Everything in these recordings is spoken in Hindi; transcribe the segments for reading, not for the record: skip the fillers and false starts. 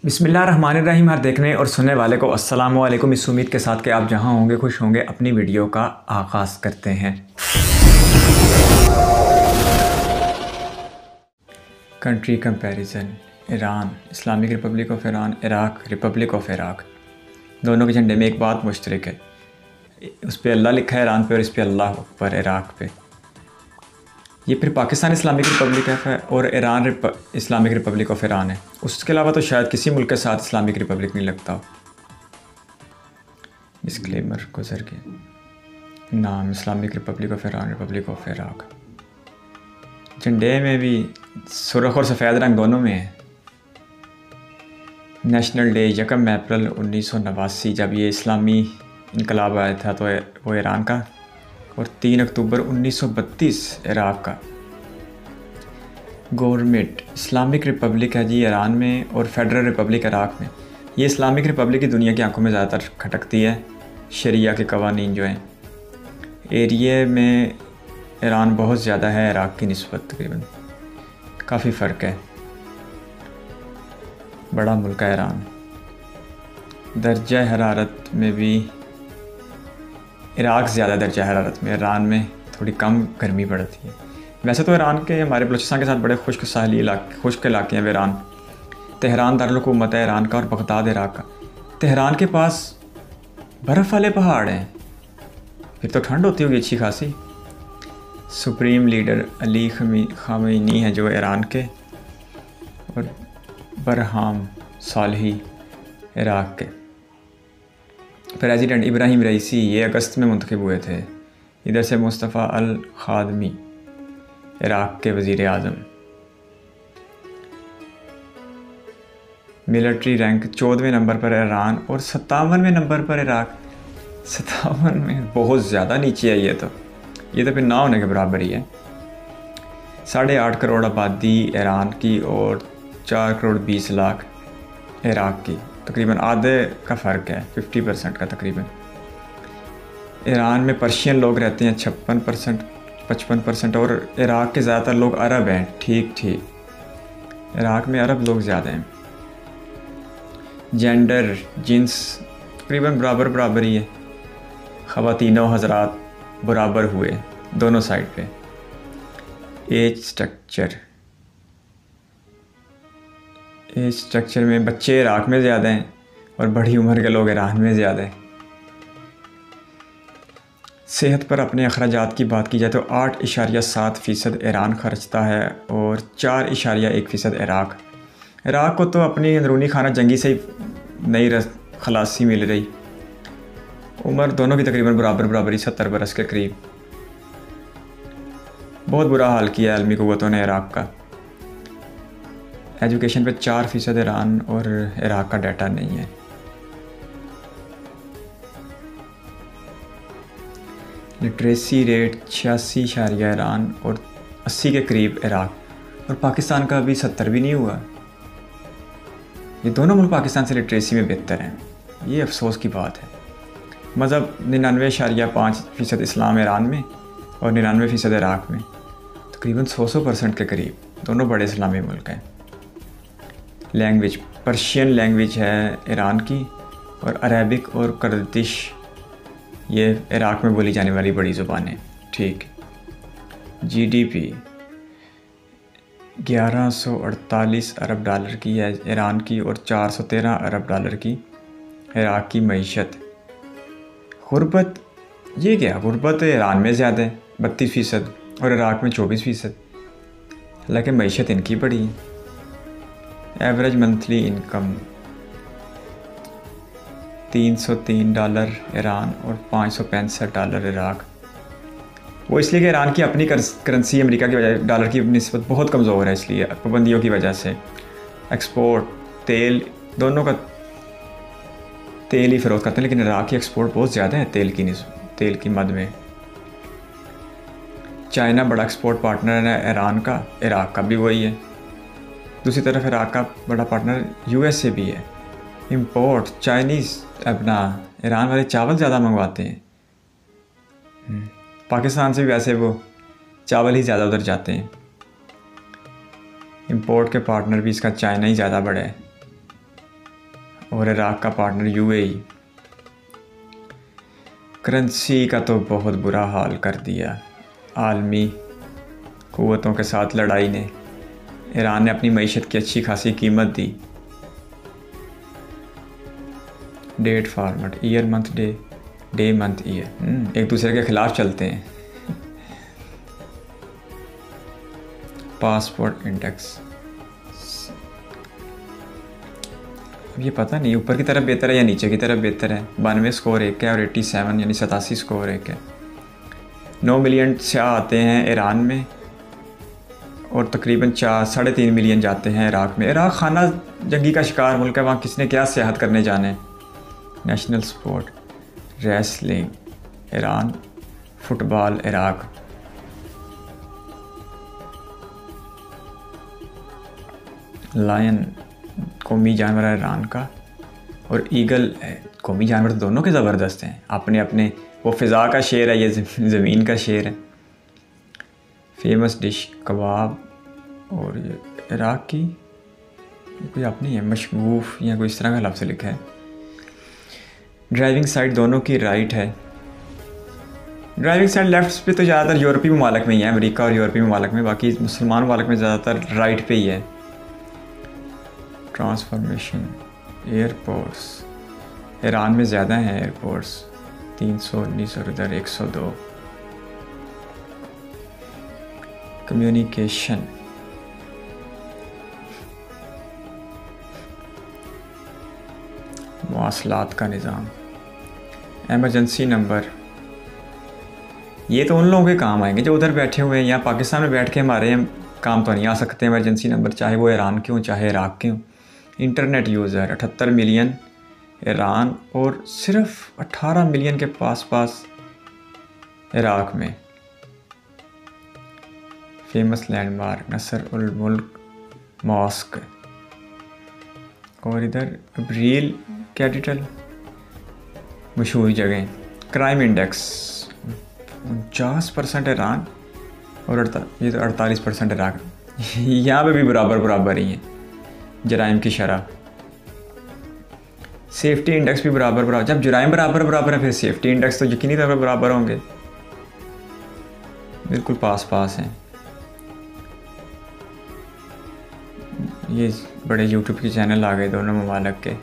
बिस्मिल्लाहिर्रहमानिर्रहीम। हर देखने और सुनने वाले को अस्सलामु अलैकुम। इस उम्मीद के साथ कि आप जहां होंगे खुश होंगे, अपनी वीडियो का आगाज़ करते हैं। Country comparison. Iran, Islamic Republic of Iran, Iraq, Republic of Iraq. दोनों के झंडे में एक बात मुश्तरक है, उस पर अल्लाह लिखा है ईरान पे और इस पर अल्लाह अकबर इराक पे। ये फिर पाकिस्तान इस्लामिक रिपब्लिक है और Iran Islamic Republic of Iran है। उसके अलावा तो शायद किसी मुल्क के साथ इस्लामिक रिपब्लिक नहीं लगता। डिस्क्लेमर गुजर गया। नाम Islamic Republic of Iran, Republic of Iraq. झंडे में भी सुर्ख और सफ़ेद रंग दोनों में है। नेशनल डे 1 अप्रैल 1989 जब ये इस्लामी इनकलाब आया था तो वो ईरान का, और 3 अक्टूबर 1932 इराक का। गवर्नमेंट इस्लामिक रिपब्लिक है जी ईरान में और फेडरल रिपब्लिक इराक में। ये इस्लामिक रिपब्लिक की दुनिया की आंखों में ज़्यादातर खटकती है। शरिया के कवानीन जो हैं, एरिया में ईरान बहुत ज़्यादा है इराक की निस्बत, तकरीबन काफ़ी फ़र्क है। बड़ा मुल्क है ईरान। दर्जा हरारत में भी इराक ज़्यादा दर्जा हरारत में, ईरान में थोड़ी कम गर्मी पड़ती है। वैसे तो ईरान के हमारे बलूचिस्तान के साथ बड़े खुश्क साहली इलाके, खुश्क इलाके हैं ईरान। तेहरान दारुल हुकूमत है ईरान का और बगदाद इराक का। तेहरान के पास बर्फ़ वाले पहाड़ हैं, फिर तो ठंड होती होगी अच्छी खासी। सुप्रीम लीडर अली ख़ामेनी हैं जो ईरान के, और बरहाम सालही इराक के। प्रेसिडेंट इब्राहिम रईसी ये अगस्त में मुंतखब हुए थे। इधर से मुस्तफ़ा अल ख़ादमी इराक के वज़ीर आज़म। मिलिट्री रैंक 14वें नंबर पर ईरान और 57वें नंबर पर इराक। 57 में बहुत ज़्यादा नीचे है ये तो फिर ना होने के बराबर ही है। 8.5 करोड़ आबादी ईरान की और 4 करोड़ 20 लाख इराक की। तकरीबन आधे का फ़र्क है, 50% का तकरीबन। ईरान में पर्शियन लोग रहते हैं 56%, 55%, और इराक के ज़्यादातर लोग अरब हैं। ठीक इराक में अरब लोग ज़्यादा हैं। जेंडर जिन्स तकरीबन बराबर ही है। ख़वातीन व हज़रात बराबर हुए दोनों साइड पे। एज स्ट्रक्चर में बच्चे इराक में ज़्यादा हैं और बड़ी उम्र के लोग ईरान में ज़्यादा हैं। सेहत पर अपने अखराजात की बात की जाए तो 8.7% ईरान खर्चता है और 4.1% इराक। इराक को तो अपनी अंदरूनी खाना जंगी से ही नई खलासी मिल रही। उम्र दोनों की तकरीबन बराबर ही, 70 बरस के करीब। बहुत बुरा हाल किया है आलमी क़ुव्वतों ने इराक का। एजुकेशन पे 4% ईरान और इराक का डाटा नहीं है। लिटरेसी रेट 86 ईरान और 80 के करीब इराक, और पाकिस्तान का अभी 70 भी नहीं हुआ। ये दोनों मुल्क पाकिस्तान से लिटरेसी में बेहतर हैं, ये अफसोस की बात है। मज़हब 99.5% इस्लाम ईरान में और 99% इराक में, तकरीबन 100% के करीब। दोनों बड़े इस्लामी मुल्क हैं। लैंग्वेज पर्शियन लैंग्वेज है ईरान की, और अरबिक और कुर्दिश ये इराक में बोली जाने वाली बड़ी ज़ुबानें। ठीक। GDP 1148 अरब डॉलर की है ईरान की और 413 अरब डॉलर की इराक की मईशत। गुर्बत ये क्या, गुर्बत ईरान में ज़्यादा है 32% और इराक में 24%, हालांकि मईशत इनकी बड़ी है। एवरेज मंथली इनकम $303 ईरान और $565 इराक। वो इसलिए कि ईरान की अपनी करेंसी अमेरिका की वजह डॉलर की निस्बत बहुत कमज़ोर है, इसलिए पाबंदियों की वजह से। एक्सपोर्ट तेल, दोनों का तेल ही फ़रोख्त करते हैं, लेकिन इराक की एक्सपोर्ट बहुत ज़्यादा है तेल की मद में। चाइना बड़ा एक्सपोर्ट पार्टनर है ईरान का, इराक का भी वही है। दूसरी तरफ इराक का बड़ा पार्टनर USA भी है। इंपोर्ट चाइनीज़ अपना ईरान वाले चावल ज़्यादा मंगवाते हैं। पाकिस्तान से भी वैसे वो चावल ही ज़्यादा उधर जाते हैं। इंपोर्ट के पार्टनर भी इसका चाइना ही ज़्यादा बड़ा है। और इराक़ का पार्टनर यूएई। करेंसी का तो बहुत बुरा हाल कर दिया आलमी क़ुव्वतों के साथ लड़ाई ने। ईरान ने अपनी मईशत की अच्छी खासी कीमत दी। Date format year month day, day month year, एक दूसरे के ख़िलाफ़ चलते हैं। पासपोर्ट इंडेक्स, अब ये पता नहीं ऊपर की तरफ बेहतर है या नीचे की तरफ बेहतर है। 92 स्कोर एक है और 87 यानी 87 स्कोर एक है। 9 मिलियन शाह आते हैं ईरान में और तकरीबन 3.5 मिलियन जाते हैं इराक़ में। इराक़ खाना जंगी का शिकार मुल्क है, वहाँ किसने क्या सियाहत करने जाने। National sport wrestling Iran, football Iraq. Lion कौमी जानवर है ईरान का और ईगल कौमी जानवर तो दोनों के ज़बरदस्त हैं अपने अपने। वो फ़िज़ा का शेर है, ये ज़मीन का शेर है। फेमस डिश कबाब और ये इराक़ की कोई अपनी है मशगूफ़ या कोई इस तरह का लफ्ज़ लिखा है। ड्राइविंग साइड दोनों की राइट है। ड्राइविंग साइड लेफ़्ट पे तो ज़्यादातर यूरोपीय ममालिक में ही है, अमेरिका और यूरोपीय ममालिक में। बाकी मुसलमान ममालिक में ज़्यादातर राइट पे ही है। ट्रांसफॉर्मेशन एयरपोर्ट्स ईरान में ज़्यादा हैं एयरपोर्ट्स, 319 और इधर 102। कम्युनिकेशन मवासलात का निज़ाम, एमरजेंसी नंबर, ये तो उन लोगों के काम आएंगे जो उधर बैठे हुए हैं। यहाँ पाकिस्तान में बैठ के हमारे काम तो नहीं आ सकते एमरजेंसी नंबर, चाहे वो ईरान के हों चाहे इराक़ के हों। इंटरनेट यूज़र 78 मिलियन ईरान और सिर्फ 18 मिलियन के पास इराक़ में। फेमस लैंडमार्क नसर उल मुल्क मॉस्क और इधर रियल कैपिटल मशहूर जगह। क्राइम इंडेक्स 49% ईरान और ये तो 48% इराक़। यहाँ पे भी बराबर ही हैं जराइम की शरह। सेफ्टी इंडेक्स भी बराबर। जब जराइम बराबर है फिर सेफ्टी इंडेक्स तो यकीनी तौर पर बराबर होंगे, बिल्कुल पास हैं। ये बड़े यूट्यूब के चैनल आ गए दोनों ममालिक के।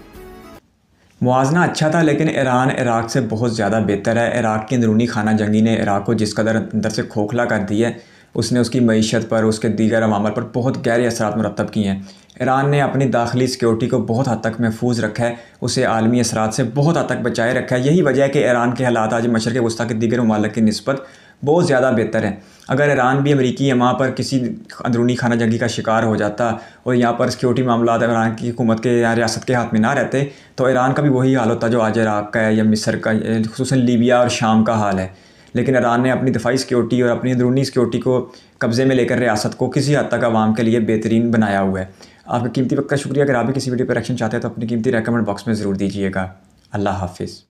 मुआजना अच्छा था लेकिन ईरान इराक़ से बहुत ज़्यादा बेहतर है। इराक़ की अंदरूनी खाना जंगी ने इराक़ को जिस कदर अंदर से खोखला कर दिया है, उसने उसकी मईशत पर, उसके दीगर अवामल पर बहुत गहरे असरात मुरतब किए हैं। ईरान ने अपनी दाखिली सिक्योरिटी को बहुत हद तक महफूज रखा है, उसे आलमी असरात से बहुत हद तक बचाए रखा है। यही वजह है कि ईरान के हालात आज मशरक़ वस्ता के दीगर ममालिक की निस्बत बहुत ज़्यादा बेहतर है। अगर ईरान भी अमरीकी यमा पर किसी अंदरूनी खाना जंगी का शिकार हो जाता और यहाँ पर सिक्योरिटी मामला ईरान की हुकूमत के या रियासत के हाथ में ना रहते तो ईरान का भी वही हाल होता जो आज इराक़ का है या मिस्र का, खुसूसन लीबिया और शाम का हाल है। लेकिन ईरान ने अपनी दफ़ाई सिक्योरिटी और अपनी अंदरूनी सिक्योरिटी को कब्ज़े में लेकर रियासत को किसी हद तक आवाम के लिए बेहतरीन बनाया हुआ है। आपका कीमती वक्त का शुक्रिया। अगर आप भी किसी वीडियो पर रिएक्शन चाहते हैं तो अपनी कीमती रेकमेंड बॉक्स में ज़रूर दीजिएगा। अल्लाह हाफिज़।